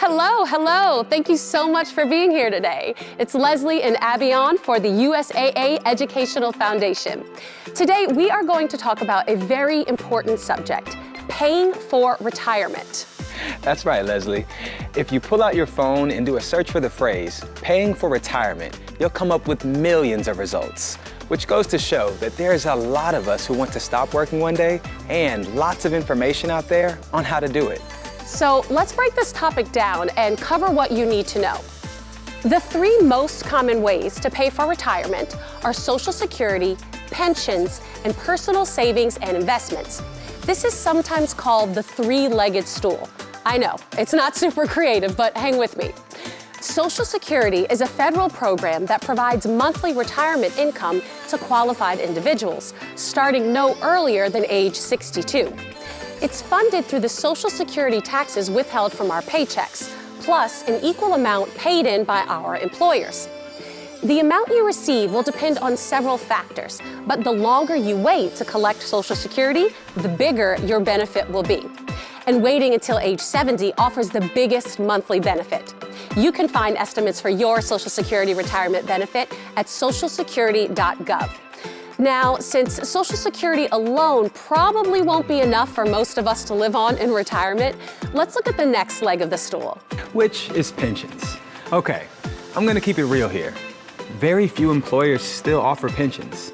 Hello, hello. Thank you so much for being here today. It's Leslie and Abion for the USAA Educational Foundation. Today, we are going to talk about a very important subject, paying for retirement. That's right, Leslie. If you pull out your phone and do a search for the phrase, paying for retirement, you'll come up with millions of results, which goes to show that there's a lot of us who want to stop working one day and lots of information out there on how to do it. So let's break this topic down and cover what you need to know. The three most common ways to pay for retirement are Social Security, pensions, and personal savings and investments. This is sometimes called the three-legged stool. I know, it's not super creative, but hang with me. Social Security is a federal program that provides monthly retirement income to qualified individuals, starting no earlier than age 62. It's funded through the Social Security taxes withheld from our paychecks, plus an equal amount paid in by our employers. The amount you receive will depend on several factors, but the longer you wait to collect Social Security, the bigger your benefit will be. And waiting until age 70 offers the biggest monthly benefit. You can find estimates for your Social Security retirement benefit at socialsecurity.gov. Now, since Social Security alone probably won't be enough for most of us to live on in retirement, let's look at the next leg of the stool. Which is pensions. Okay, I'm gonna keep it real here. Very few employers still offer pensions.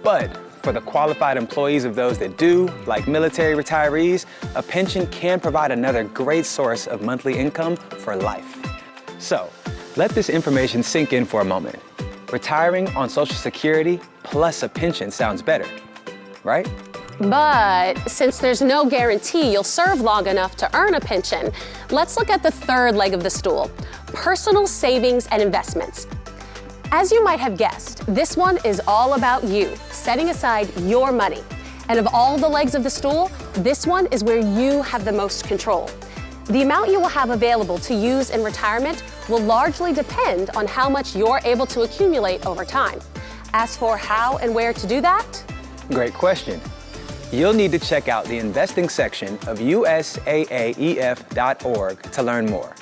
But for the qualified employees of those that do, like military retirees, a pension can provide another great source of monthly income for life. So, let this information sink in for a moment. Retiring on Social Security plus a pension sounds better, right? But since there's no guarantee you'll serve long enough to earn a pension, let's look at the third leg of the stool, personal savings and investments. As you might have guessed, this one is all about you, setting aside your money. And of all the legs of the stool, this one is where you have the most control. The amount you will have available to use in retirement will largely depend on how much you're able to accumulate over time. As for how and where to do that? Great question. You'll need to check out the investing section of USAAEF.org to learn more.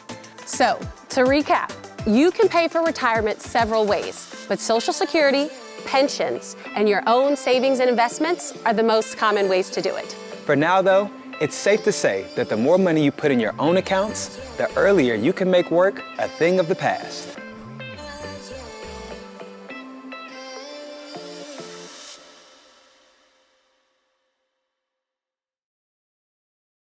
So, to recap, you can pay for retirement several ways, but Social Security, pensions, and your own savings and investments are the most common ways to do it. For now, though, it's safe to say that the more money you put in your own accounts, the earlier you can make work a thing of the past.